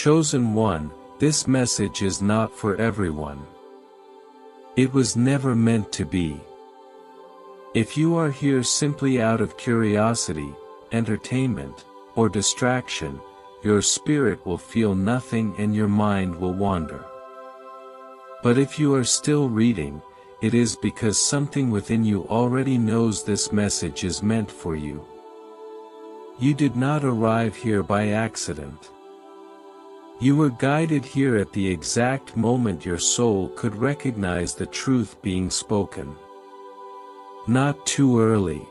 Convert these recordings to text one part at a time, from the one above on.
Chosen one, this message is not for everyone. It was never meant to be. If you are here simply out of curiosity, entertainment, or distraction, your spirit will feel nothing and your mind will wander. But if you are still reading, it is because something within you already knows this message is meant for you. You did not arrive here by accident. You were guided here at the exact moment your soul could recognize the truth being spoken. Not too early.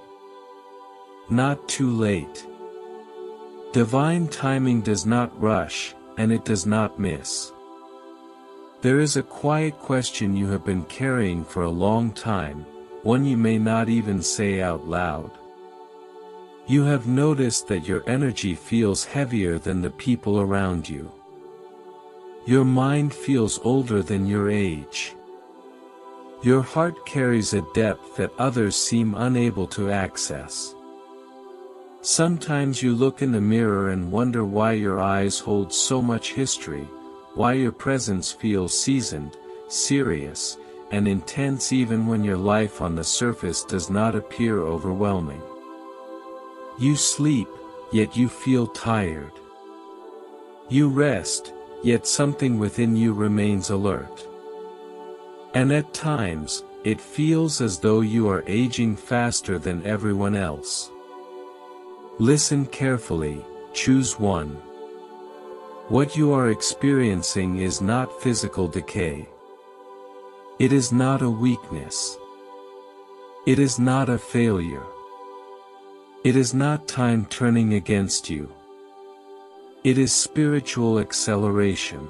Not too late. Divine timing does not rush, and it does not miss. There is a quiet question you have been carrying for a long time, one you may not even say out loud. You have noticed that your energy feels heavier than the people around you. Your mind feels older than your age. Your heart carries a depth that others seem unable to access. Sometimes you look in the mirror and wonder why your eyes hold so much history, why your presence feels seasoned, serious, and intense even when your life on the surface does not appear overwhelming. You sleep, yet you feel tired. You rest, yet something within you remains alert. And at times, it feels as though you are aging faster than everyone else. Listen carefully, choose one. What you are experiencing is not physical decay. It is not a weakness. It is not a failure. It is not time turning against you. It is spiritual acceleration.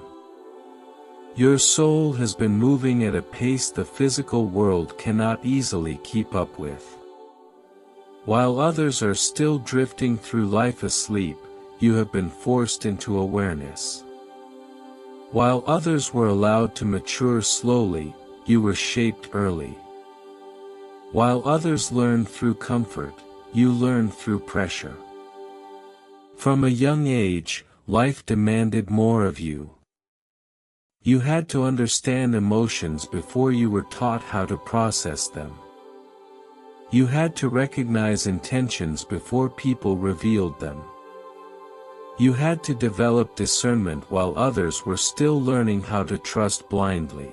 Your soul has been moving at a pace the physical world cannot easily keep up with. While others are still drifting through life asleep, you have been forced into awareness. While others were allowed to mature slowly, you were shaped early. While others learned through comfort, you learned through pressure. From a young age, life demanded more of you. You had to understand emotions before you were taught how to process them. You had to recognize intentions before people revealed them. You had to develop discernment while others were still learning how to trust blindly.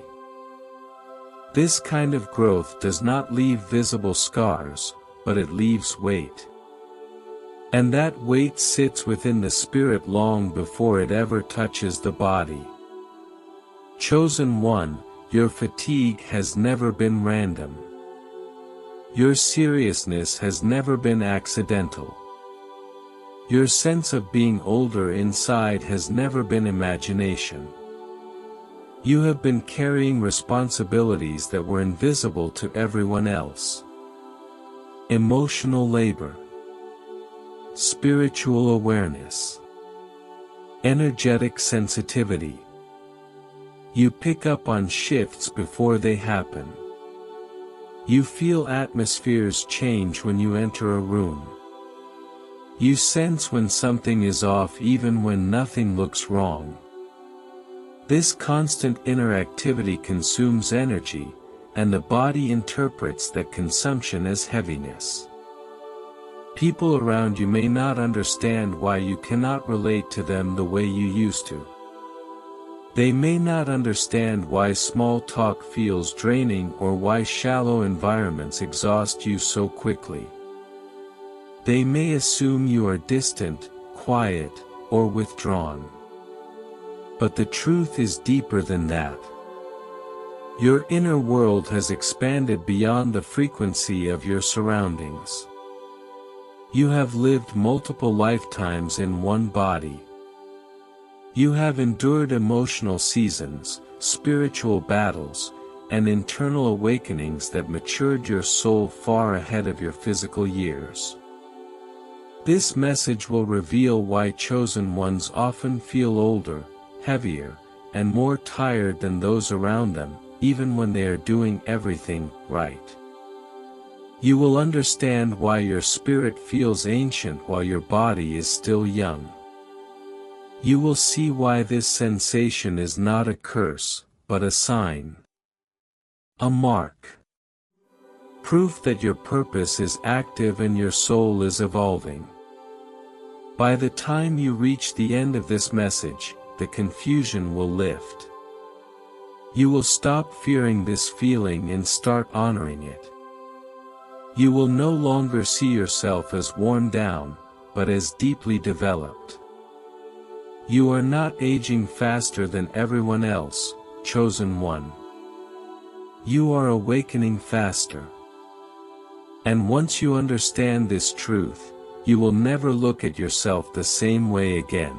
This kind of growth does not leave visible scars, but it leaves weight. And that weight sits within the spirit long before it ever touches the body. Chosen one, your fatigue has never been random. Your seriousness has never been accidental. Your sense of being older inside has never been imagination. You have been carrying responsibilities that were invisible to everyone else. Emotional labor. Spiritual awareness. Energetic sensitivity. You pick up on shifts before they happen. You feel atmospheres change when you enter a room. You sense when something is off even when nothing looks wrong. This constant interactivity consumes energy, and the body interprets that consumption as heaviness. People around you may not understand why you cannot relate to them the way you used to. They may not understand why small talk feels draining or why shallow environments exhaust you so quickly. They may assume you are distant, quiet, or withdrawn. But the truth is deeper than that. Your inner world has expanded beyond the frequency of your surroundings. You have lived multiple lifetimes in one body. You have endured emotional seasons, spiritual battles, and internal awakenings that matured your soul far ahead of your physical years. This message will reveal why chosen ones often feel older, heavier, and more tired than those around them, even when they are doing everything right. You will understand why your spirit feels ancient while your body is still young. You will see why this sensation is not a curse, but a sign. A mark. Proof that your purpose is active and your soul is evolving. By the time you reach the end of this message, the confusion will lift. You will stop fearing this feeling and start honoring it. You will no longer see yourself as worn down, but as deeply developed. You are not aging faster than everyone else, chosen one. You are awakening faster. And once you understand this truth, you will never look at yourself the same way again.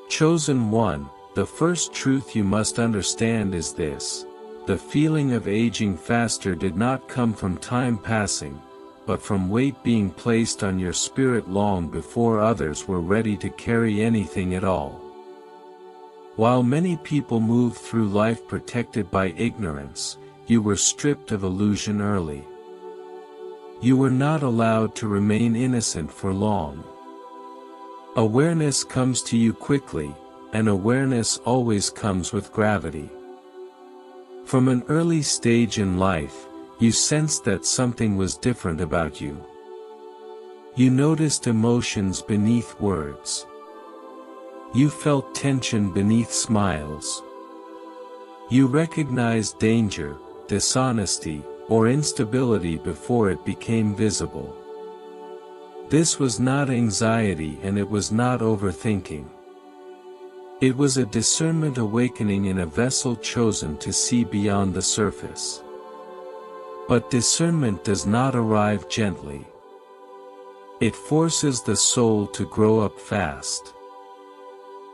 Chosen one, the first truth you must understand is this: the feeling of aging faster did not come from time passing, but from weight being placed on your spirit long before others were ready to carry anything at all. While many people move through life protected by ignorance, you were stripped of illusion early. You were not allowed to remain innocent for long. Awareness comes to you quickly, and awareness always comes with gravity. From an early stage in life, you sensed that something was different about you. You noticed emotions beneath words. You felt tension beneath smiles. You recognized danger, dishonesty, or instability before it became visible. This was not anxiety and it was not overthinking. It was a discernment awakening in a vessel chosen to see beyond the surface. But discernment does not arrive gently. It forces the soul to grow up fast.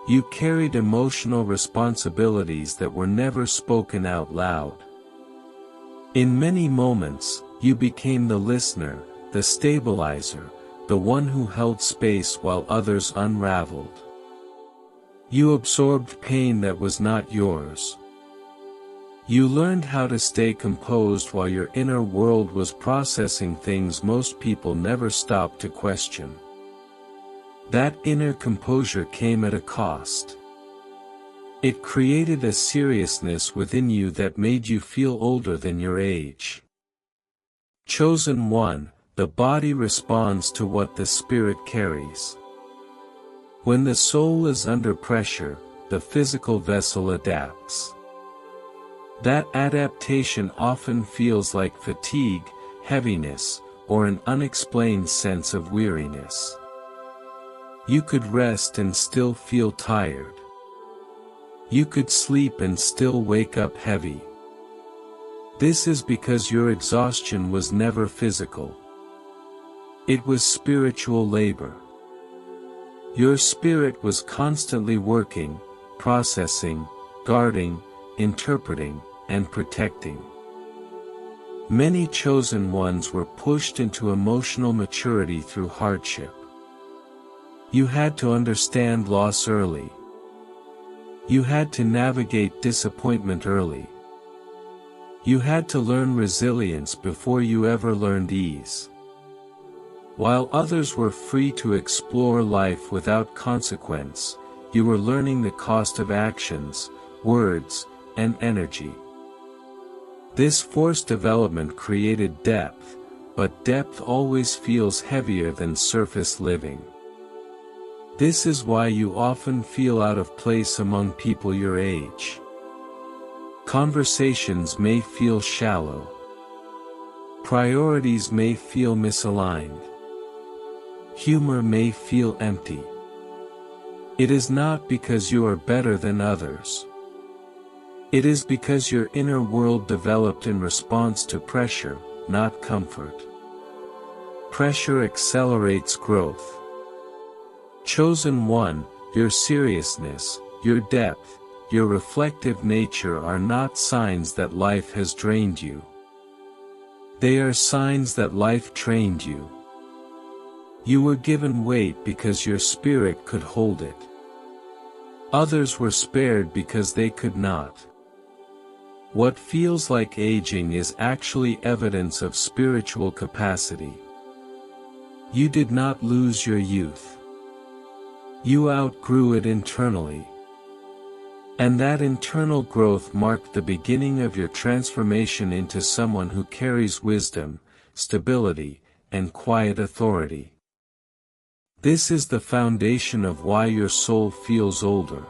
You carried emotional responsibilities that were never spoken out loud. In many moments, you became the listener, the stabilizer, the one who held space while others unraveled. You absorbed pain that was not yours. You learned how to stay composed while your inner world was processing things most people never stop to question. That inner composure came at a cost. It created a seriousness within you that made you feel older than your age. Chosen one, the body responds to what the spirit carries. When the soul is under pressure, the physical vessel adapts. That adaptation often feels like fatigue, heaviness, or an unexplained sense of weariness. You could rest and still feel tired. You could sleep and still wake up heavy. This is because your exhaustion was never physical. It was spiritual labor. Your spirit was constantly working, processing, guarding, interpreting, and protecting. Many chosen ones were pushed into emotional maturity through hardship. You had to understand loss early. You had to navigate disappointment early. You had to learn resilience before you ever learned ease. While others were free to explore life without consequence, you were learning the cost of actions, words, and energy. This forced development created depth, but depth always feels heavier than surface living. This is why you often feel out of place among people your age. Conversations may feel shallow. Priorities may feel misaligned. Humor may feel empty. It is not because you are better than others. It is because your inner world developed in response to pressure, not comfort. Pressure accelerates growth. Chosen one, your seriousness, your depth, your reflective nature are not signs that life has drained you. They are signs that life trained you. You were given weight because your spirit could hold it. Others were spared because they could not. What feels like aging is actually evidence of spiritual capacity. You did not lose your youth. You outgrew it internally. And that internal growth marked the beginning of your transformation into someone who carries wisdom, stability, and quiet authority. This is the foundation of why your soul feels older.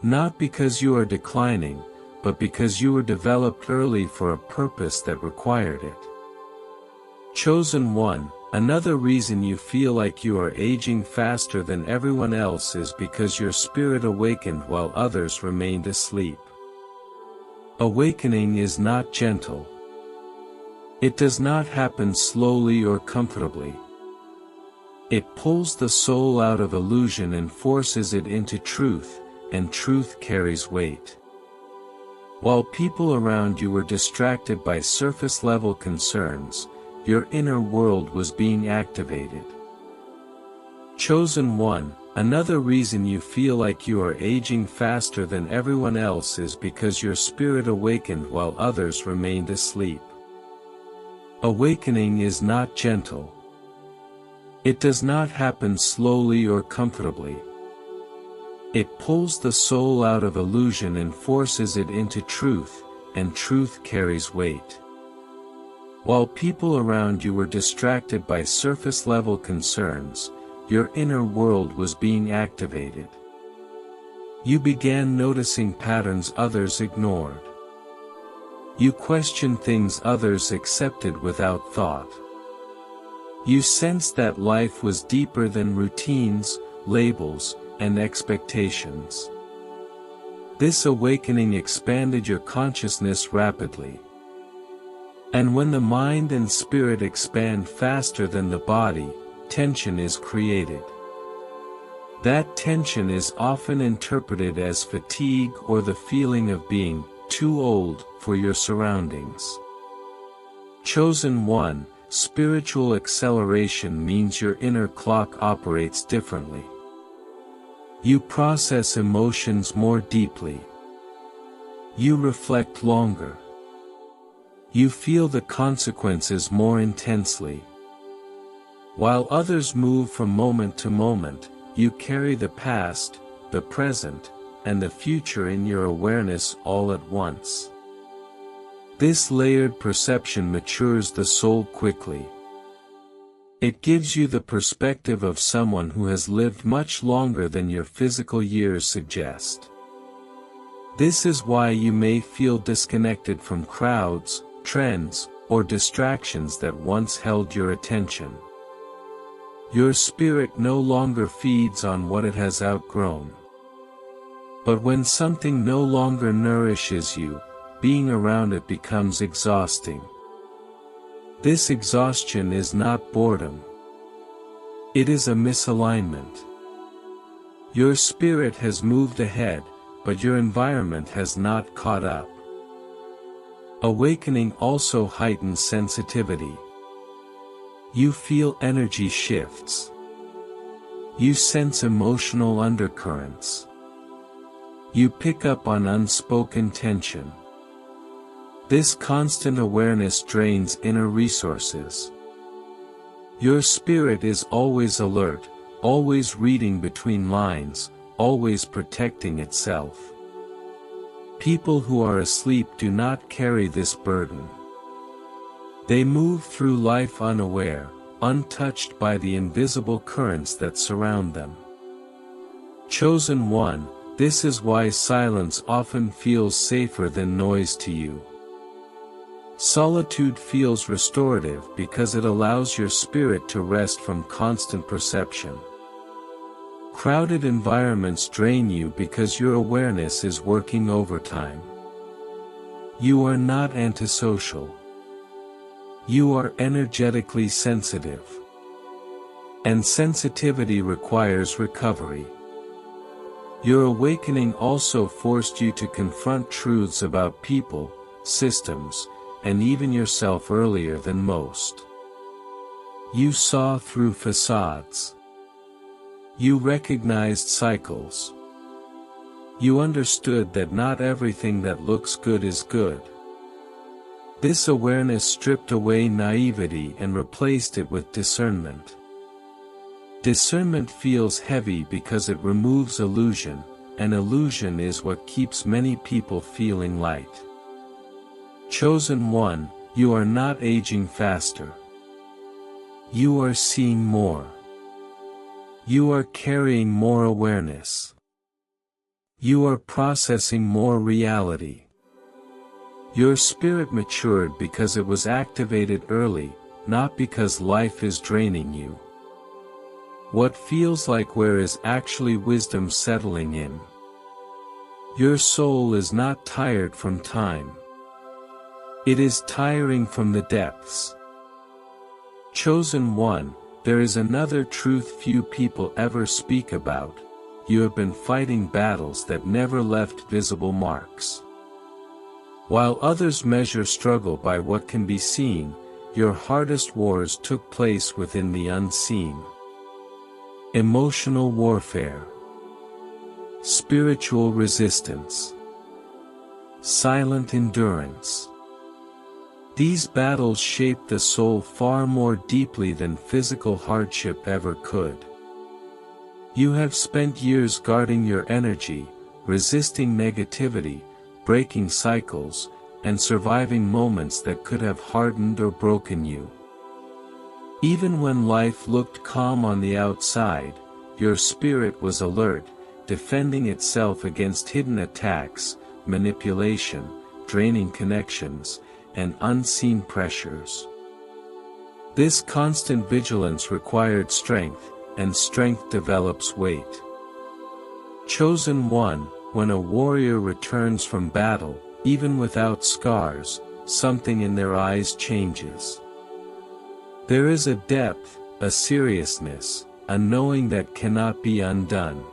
Not because you are declining, but because you were developed early for a purpose that required it. Chosen one, another reason you feel like you are aging faster than everyone else is because your spirit awakened while others remained asleep. Awakening is not gentle. It does not happen slowly or comfortably. It pulls the soul out of illusion and forces it into truth, and truth carries weight. While people around you were distracted by surface-level concerns, your inner world was being activated. Chosen one, another reason you feel like you are aging faster than everyone else is because your spirit awakened while others remained asleep. Awakening is not gentle. It does not happen slowly or comfortably. It pulls the soul out of illusion and forces it into truth, and truth carries weight. While people around you were distracted by surface-level concerns, your inner world was being activated. You began noticing patterns others ignored. You questioned things others accepted without thought. You sensed that life was deeper than routines, labels, and expectations. This awakening expanded your consciousness rapidly. And when the mind and spirit expand faster than the body, tension is created. That tension is often interpreted as fatigue or the feeling of being too old for your surroundings. Chosen one, spiritual acceleration means your inner clock operates differently. You process emotions more deeply. You reflect longer. You feel the consequences more intensely. While others move from moment to moment, you carry the past, the present, and the future in your awareness all at once. This layered perception matures the soul quickly. It gives you the perspective of someone who has lived much longer than your physical years suggest. This is why you may feel disconnected from crowds, trends, or distractions that once held your attention. Your spirit no longer feeds on what it has outgrown. But when something no longer nourishes you, being around it becomes exhausting. This exhaustion is not boredom. It is a misalignment. Your spirit has moved ahead, but your environment has not caught up. Awakening also heightens sensitivity. You feel energy shifts. You sense emotional undercurrents. You pick up on unspoken tension. This constant awareness drains inner resources. Your spirit is always alert, always reading between lines, always protecting itself. People who are asleep do not carry this burden. They move through life unaware, untouched by the invisible currents that surround them. Chosen one, this is why silence often feels safer than noise to you. Solitude feels restorative because it allows your spirit to rest from constant perception. Crowded environments drain you because your awareness is working overtime. You are not antisocial. You are energetically sensitive. And sensitivity requires recovery. Your awakening also forced you to confront truths about people, systems, and even yourself earlier than most. You saw through facades. You recognized cycles. You understood that not everything that looks good is good. This awareness stripped away naivety and replaced it with discernment. Discernment feels heavy because it removes illusion, and illusion is what keeps many people feeling light. Chosen one, you are not aging faster. You are seeing more. You are carrying more awareness. You are processing more reality. Your spirit matured because it was activated early, not because life is draining you. What feels like wear is actually wisdom settling in. Your soul is not tired from time. It is tiring from the depths. Chosen one, there is another truth few people ever speak about. You have been fighting battles that never left visible marks. While others measure struggle by what can be seen, your hardest wars took place within the unseen. Emotional warfare. Spiritual resistance. Silent endurance. These battles shape the soul far more deeply than physical hardship ever could. You have spent years guarding your energy, resisting negativity, breaking cycles, and surviving moments that could have hardened or broken you. Even when life looked calm on the outside, your spirit was alert, defending itself against hidden attacks, manipulation, draining connections, and unseen pressures. This constant vigilance required strength, and strength develops weight. Chosen one, when a warrior returns from battle, even without scars, something in their eyes changes. There is a depth, a seriousness, a knowing that cannot be undone.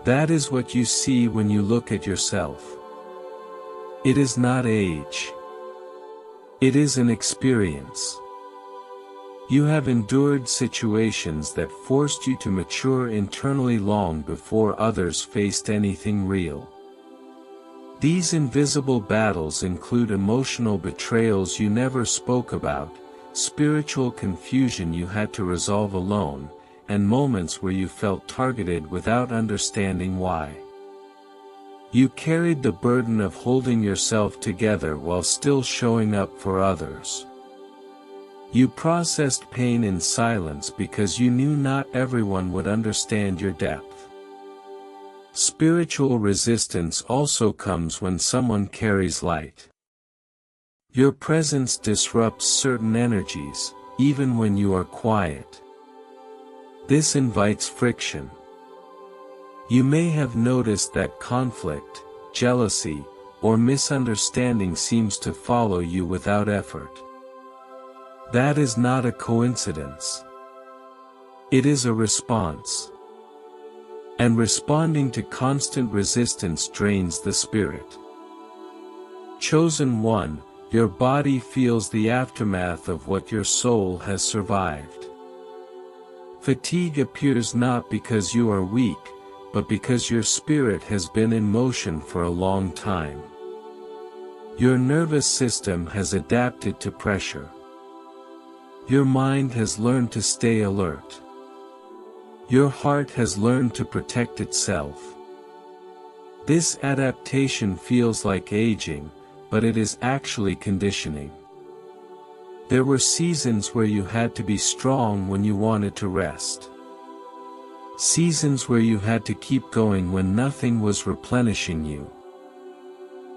That is what you see when you look at yourself. It is not age. It is an experience. You have endured situations that forced you to mature internally long before others faced anything real. These invisible battles include emotional betrayals you never spoke about, spiritual confusion you had to resolve alone, and moments where you felt targeted without understanding why. You carried the burden of holding yourself together while still showing up for others. You processed pain in silence because you knew not everyone would understand your depth. Spiritual resistance also comes when someone carries light. Your presence disrupts certain energies, even when you are quiet. This invites friction. You may have noticed that conflict, jealousy, or misunderstanding seems to follow you without effort. That is not a coincidence. It is a response. And responding to constant resistance drains the spirit. Chosen one, your body feels the aftermath of what your soul has survived. Fatigue appears not because you are weak, but because your spirit has been in motion for a long time. Your nervous system has adapted to pressure. Your mind has learned to stay alert. Your heart has learned to protect itself. This adaptation feels like aging, but it is actually conditioning. There were seasons where you had to be strong when you wanted to rest. Seasons where you had to keep going when nothing was replenishing you.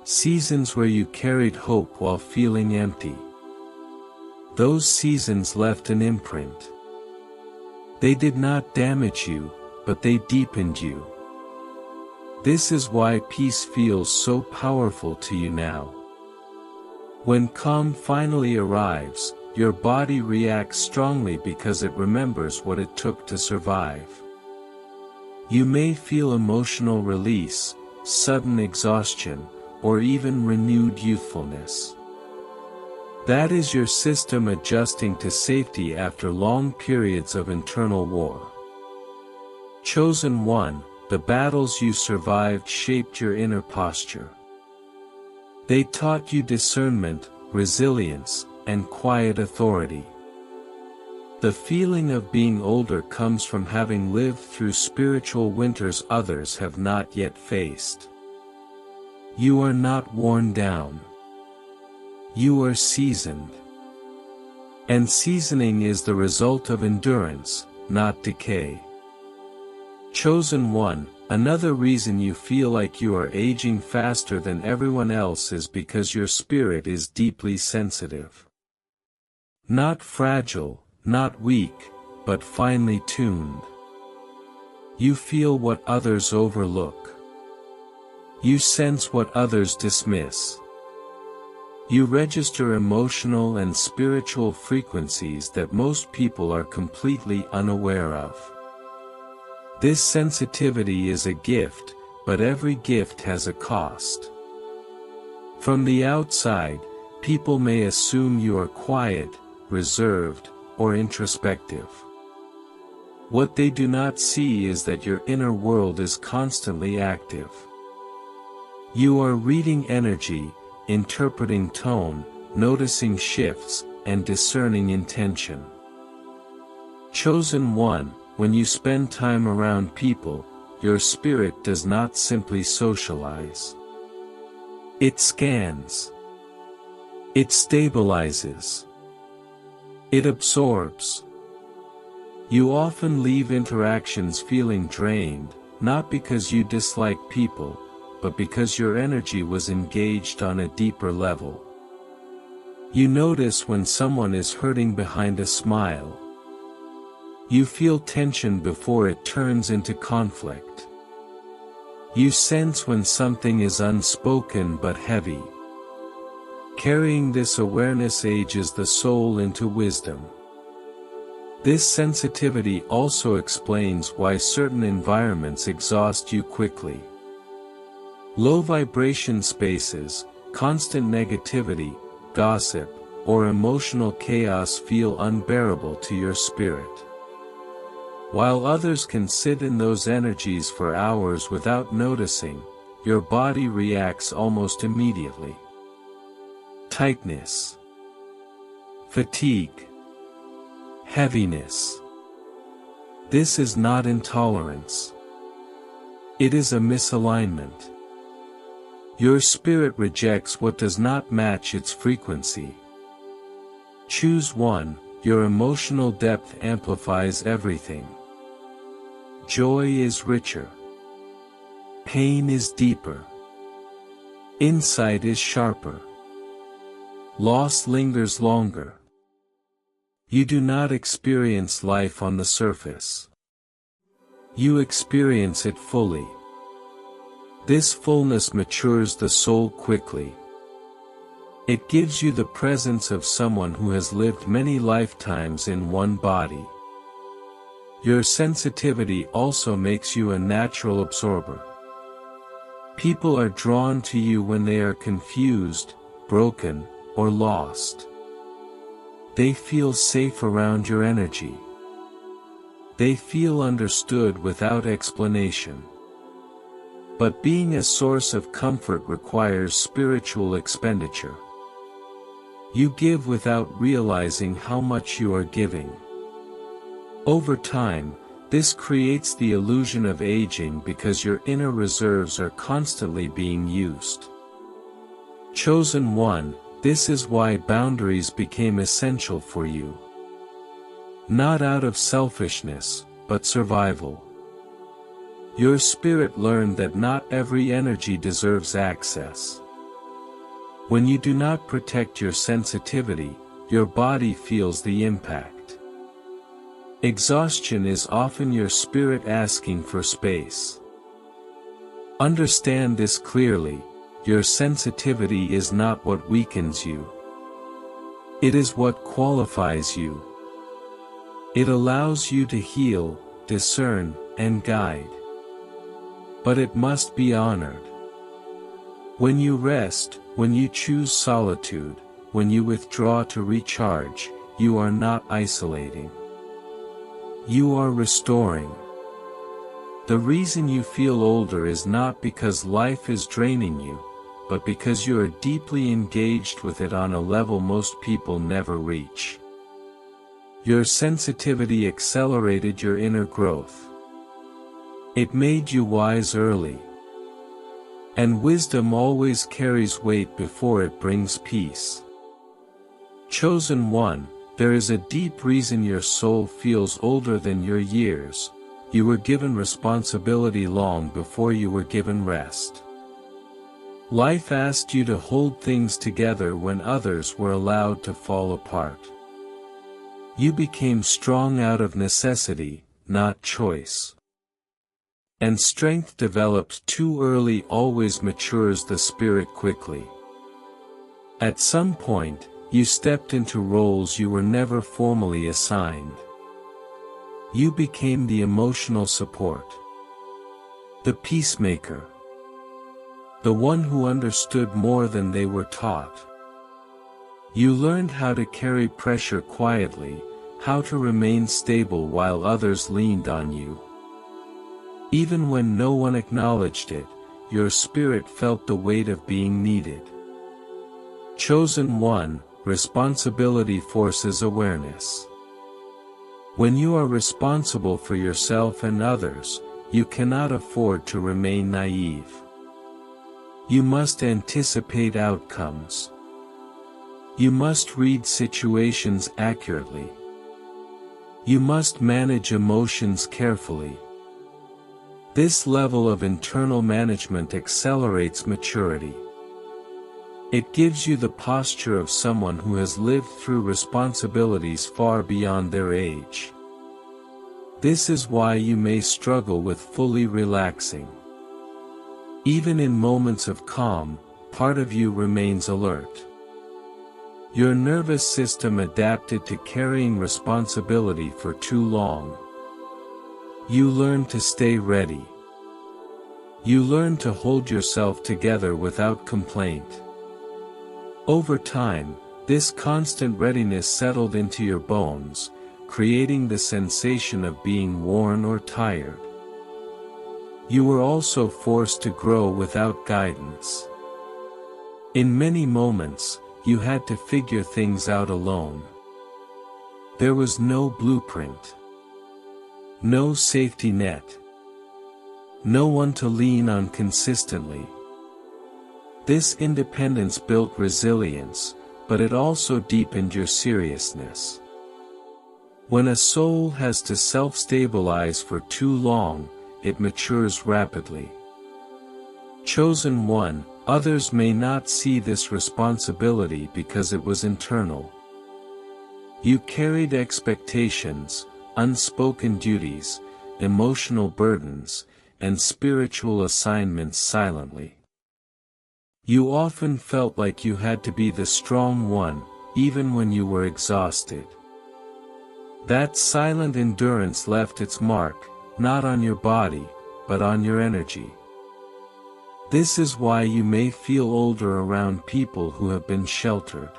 Seasons where you carried hope while feeling empty. Those seasons left an imprint. They did not damage you, but they deepened you. This is why peace feels so powerful to you now. When calm finally arrives, your body reacts strongly because it remembers what it took to survive. You may feel emotional release, sudden exhaustion, or even renewed youthfulness. That is your system adjusting to safety after long periods of internal war. Chosen one, the battles you survived shaped your inner posture. They taught you discernment, resilience, and quiet authority. The feeling of being older comes from having lived through spiritual winters others have not yet faced. You are not worn down. You are seasoned. And seasoning is the result of endurance, not decay. Chosen one, another reason you feel like you are aging faster than everyone else is because your spirit is deeply sensitive. Not fragile, not weak, but finely tuned. You feel what others overlook. You sense what others dismiss. You register emotional and spiritual frequencies that most people are completely unaware of. This sensitivity is a gift, but every gift has a cost. From the outside, people may assume you are quiet, reserved, or introspective. What they do not see is that your inner world is constantly active. You are reading energy, interpreting tone, noticing shifts, and discerning intention. Chosen one, when you spend time around people, your spirit does not simply socialize. It scans. It stabilizes. It absorbs. You often leave interactions feeling drained, not because you dislike people, but because your energy was engaged on a deeper level. You notice when someone is hurting behind a smile. You feel tension before it turns into conflict. You sense when something is unspoken but heavy. Carrying this awareness ages the soul into wisdom. This sensitivity also explains why certain environments exhaust you quickly. Low vibration spaces, constant negativity, gossip, or emotional chaos feel unbearable to your spirit. While others can sit in those energies for hours without noticing, your body reacts almost immediately. Tightness, fatigue, heaviness. This is not intolerance. It is a misalignment. Your spirit rejects what does not match its frequency. Choose one, your emotional depth amplifies everything. Joy is richer. Pain is deeper. Insight is sharper. Loss lingers longer. You do not experience life on the surface. You experience it fully. This fullness matures the soul quickly. It gives you the presence of someone who has lived many lifetimes in one body. Your sensitivity also makes you a natural absorber. People are drawn to you when they are confused, broken, or lost. They feel safe around your energy. They feel understood without explanation. But being a source of comfort requires spiritual expenditure. You give without realizing how much you are giving. Over time, this creates the illusion of aging because your inner reserves are constantly being used. Chosen one, this is why boundaries became essential for you. Not out of selfishness, but survival. Your spirit learned that not every energy deserves access. When you do not protect your sensitivity, your body feels the impact. Exhaustion is often your spirit asking for space. Understand this clearly. Your sensitivity is not what weakens you. It is what qualifies you. It allows you to heal, discern, and guide. But it must be honored. When you rest, when you choose solitude, when you withdraw to recharge, you are not isolating. You are restoring. The reason you feel older is not because life is draining you, but because you are deeply engaged with it on a level most people never reach. Your sensitivity accelerated your inner growth. It made you wise early. And wisdom always carries weight before it brings peace. Chosen one, there is a deep reason your soul feels older than your years. You were given responsibility long before you were given rest. Life asked you to hold things together when others were allowed to fall apart. You became strong out of necessity, not choice. And strength developed too early always matures the spirit quickly. At some point, you stepped into roles you were never formally assigned. You became the emotional support, the peacemaker, the one who understood more than they were taught. You learned how to carry pressure quietly, how to remain stable while others leaned on you. Even when no one acknowledged it, your spirit felt the weight of being needed. Chosen one, responsibility forces awareness. When you are responsible for yourself and others, you cannot afford to remain naive. You must anticipate outcomes. You must read situations accurately. You must manage emotions carefully. This level of internal management accelerates maturity. It gives you the posture of someone who has lived through responsibilities far beyond their age. This is why you may struggle with fully relaxing. Even in moments of calm, part of you remains alert. Your nervous system adapted to carrying responsibility for too long. You learn to stay ready. You learn to hold yourself together without complaint. Over time, this constant readiness settled into your bones, creating the sensation of being worn or tired. You were also forced to grow without guidance. In many moments, you had to figure things out alone. There was no blueprint. No safety net. No one to lean on consistently. This independence built resilience, but it also deepened your seriousness. When a soul has to self-stabilize for too long, it matures rapidly. Chosen one, others may not see this responsibility because it was internal. You carried expectations, unspoken duties, emotional burdens, and spiritual assignments silently. You often felt like you had to be the strong one, even when you were exhausted. That silent endurance left its mark, not on your body, but on your energy. This is why you may feel older around people who have been sheltered.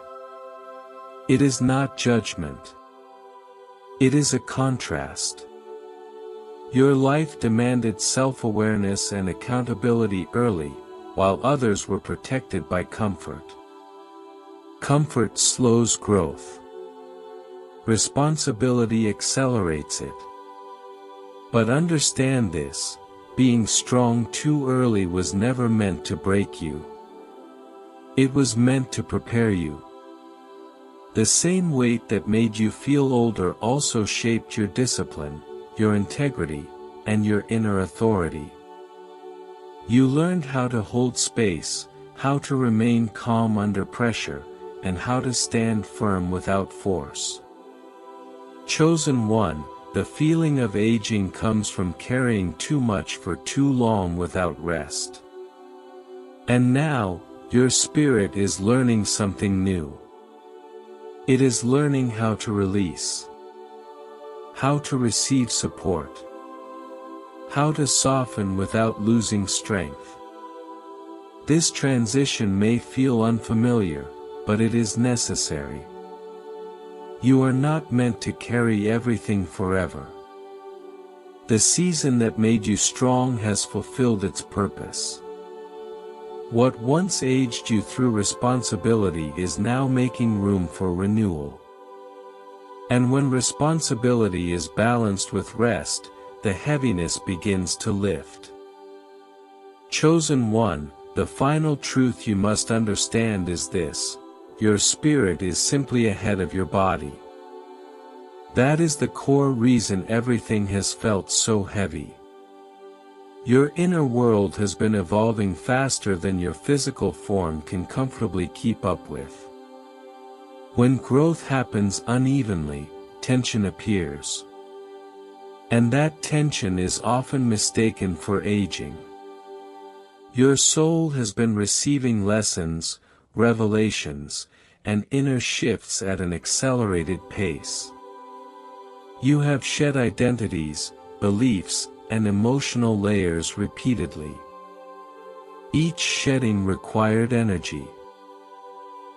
It is not judgment. It is a contrast. Your life demanded self-awareness and accountability early, while others were protected by comfort. Comfort slows growth. Responsibility accelerates it. But understand this, being strong too early was never meant to break you. It was meant to prepare you. The same weight that made you feel older also shaped your discipline, your integrity, and your inner authority. You learned how to hold space, how to remain calm under pressure, and how to stand firm without force. Chosen one, the feeling of aging comes from carrying too much for too long without rest. And now, your spirit is learning something new. It is learning how to release, how to receive support, how to soften without losing strength. This transition may feel unfamiliar, but it is necessary. You are not meant to carry everything forever. The season that made you strong has fulfilled its purpose. What once aged you through responsibility is now making room for renewal. And when responsibility is balanced with rest, the heaviness begins to lift. Chosen one, the final truth you must understand is this: your spirit is simply ahead of your body. That is the core reason everything has felt so heavy. Your inner world has been evolving faster than your physical form can comfortably keep up with. When growth happens unevenly, tension appears. And that tension is often mistaken for aging. Your soul has been receiving lessons, revelations, and inner shifts at an accelerated pace. You have shed identities, beliefs, and emotional layers repeatedly. Each shedding required energy.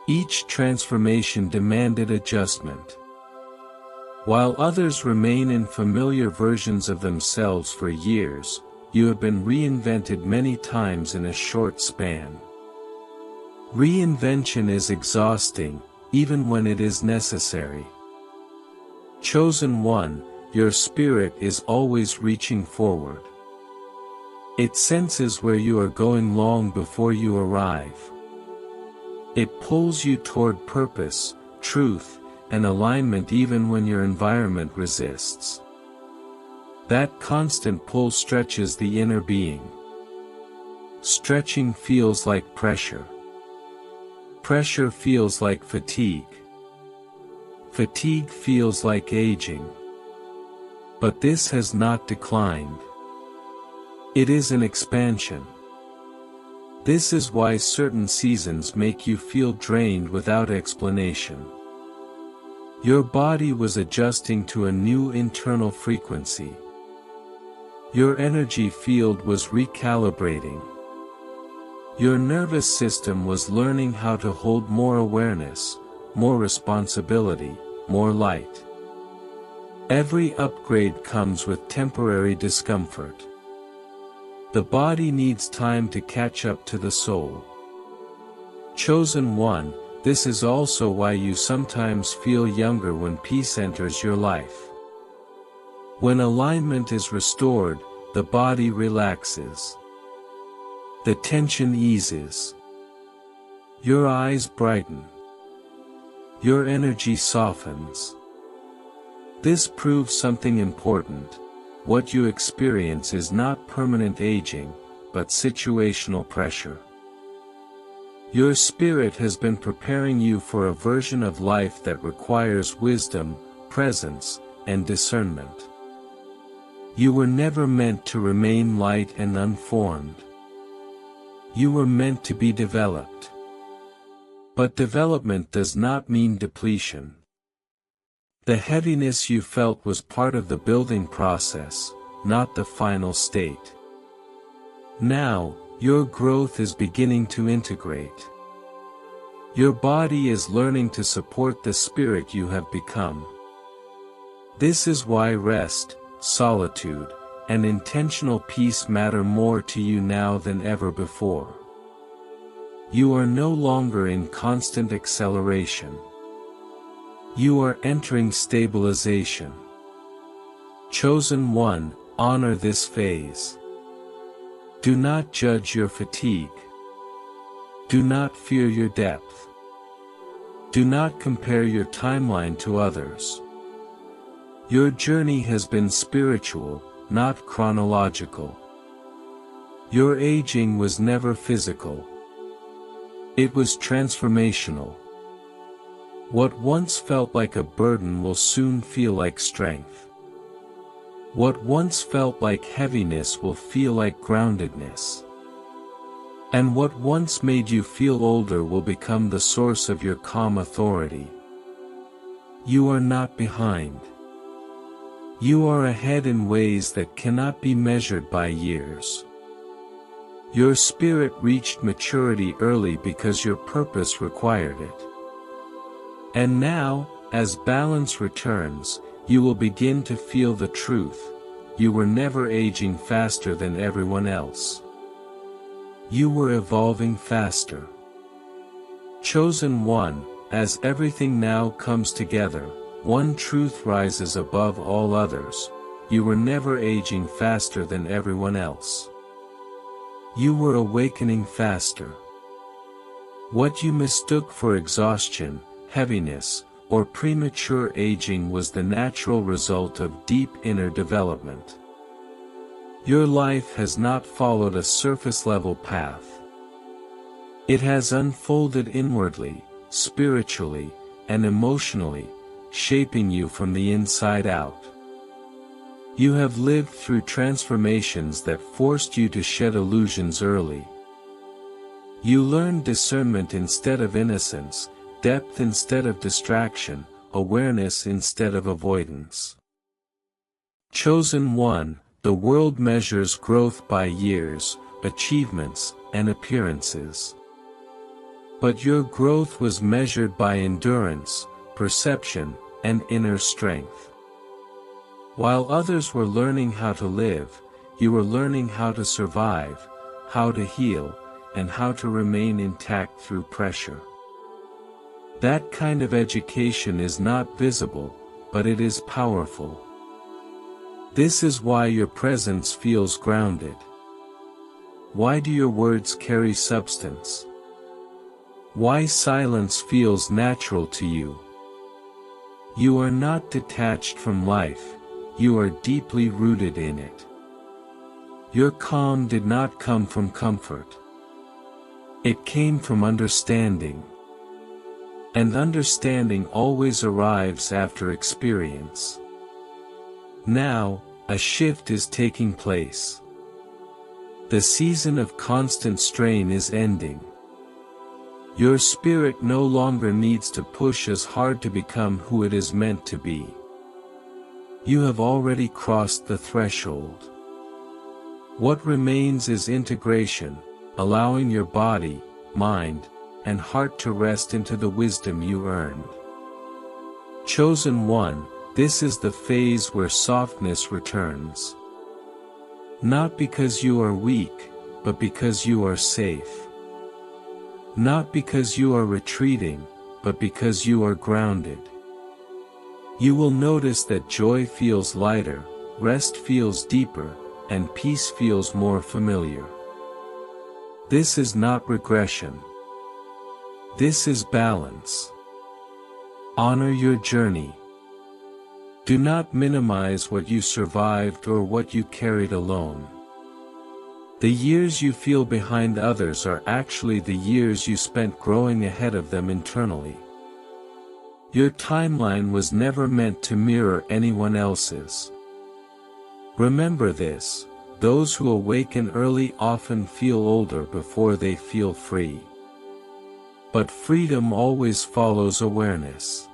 Each transformation demanded adjustment. While others remain in familiar versions of themselves for years, you have been reinvented many times in a short span. Reinvention is exhausting, even when it is necessary. Chosen one, your spirit is always reaching forward. It senses where you are going long before you arrive. It pulls you toward purpose, truth, and alignment even when your environment resists. That constant pull stretches the inner being. Stretching feels like pressure. Pressure feels like fatigue. Fatigue feels like aging. But this has not declined. It is an expansion. This is why certain seasons make you feel drained without explanation. Your body was adjusting to a new internal frequency. Your energy field was recalibrating. Your nervous system was learning how to hold more awareness, more responsibility, more light. Every upgrade comes with temporary discomfort. The body needs time to catch up to the soul. Chosen one, this is also why you sometimes feel younger when peace enters your life. When alignment is restored, the body relaxes. The tension eases. Your eyes brighten. Your energy softens. This proves something important. What you experience is not permanent aging, but situational pressure. Your spirit has been preparing you for a version of life that requires wisdom, presence, and discernment. You were never meant to remain light and unformed. You were meant to be developed. But development does not mean depletion. The heaviness you felt was part of the building process, not the final state. Now, your growth is beginning to integrate. Your body is learning to support the spirit you have become. This is why rest, solitude, and intentional peace matter more to you now than ever before. You are no longer in constant acceleration. You are entering stabilization. Chosen one, honor this phase. Do not judge your fatigue. Do not fear your depth. Do not compare your timeline to others. Your journey has been spiritual, not chronological. Your aging was never physical. It was transformational. What once felt like a burden will soon feel like strength. What once felt like heaviness will feel like groundedness. And what once made you feel older will become the source of your calm authority. You are not behind. You are ahead in ways that cannot be measured by years. Your spirit reached maturity early because your purpose required it. And now, as balance returns, you will begin to feel the truth. You were never aging faster than everyone else. You were evolving faster. Chosen one, as everything now comes together, one truth rises above all others: you were never aging faster than everyone else. You were awakening faster. What you mistook for exhaustion, heaviness, or premature aging was the natural result of deep inner development. Your life has not followed a surface-level path. It has unfolded inwardly, spiritually, and emotionally, shaping you from the inside out. You have lived through transformations that forced you to shed illusions early. You learned discernment instead of innocence, depth instead of distraction, awareness instead of avoidance. Chosen one, the world measures growth by years, achievements, and appearances. But your growth was measured by endurance, perception, and inner strength. While others were learning how to live, you were learning how to survive, how to heal, and how to remain intact through pressure. That kind of education is not visible, but it is powerful. This is why your presence feels grounded. Why do your words carry substance? Why silence feels natural to you? You are not detached from life, you are deeply rooted in it. Your calm did not come from comfort. It came from understanding. And understanding always arrives after experience. Now, a shift is taking place. The season of constant strain is ending. Your spirit no longer needs to push as hard to become who it is meant to be. You have already crossed the threshold. What remains is integration, allowing your body, mind, and heart to rest into the wisdom you earned. Chosen one, this is the phase where softness returns. Not because you are weak, but because you are safe. Not because you are retreating, but because you are grounded. You will notice that joy feels lighter, rest feels deeper, and peace feels more familiar. This is not regression. This is balance. Honor your journey. Do not minimize what you survived or what you carried alone. The years you feel behind others are actually the years you spent growing ahead of them internally. Your timeline was never meant to mirror anyone else's. Remember this: those who awaken early often feel older before they feel free. But freedom always follows awareness.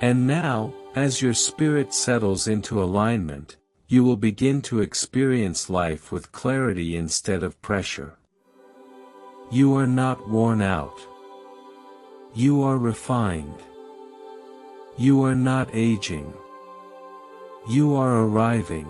And now, as your spirit settles into alignment, you will begin to experience life with clarity instead of pressure. You are not worn out. You are refined. You are not aging. You are arriving.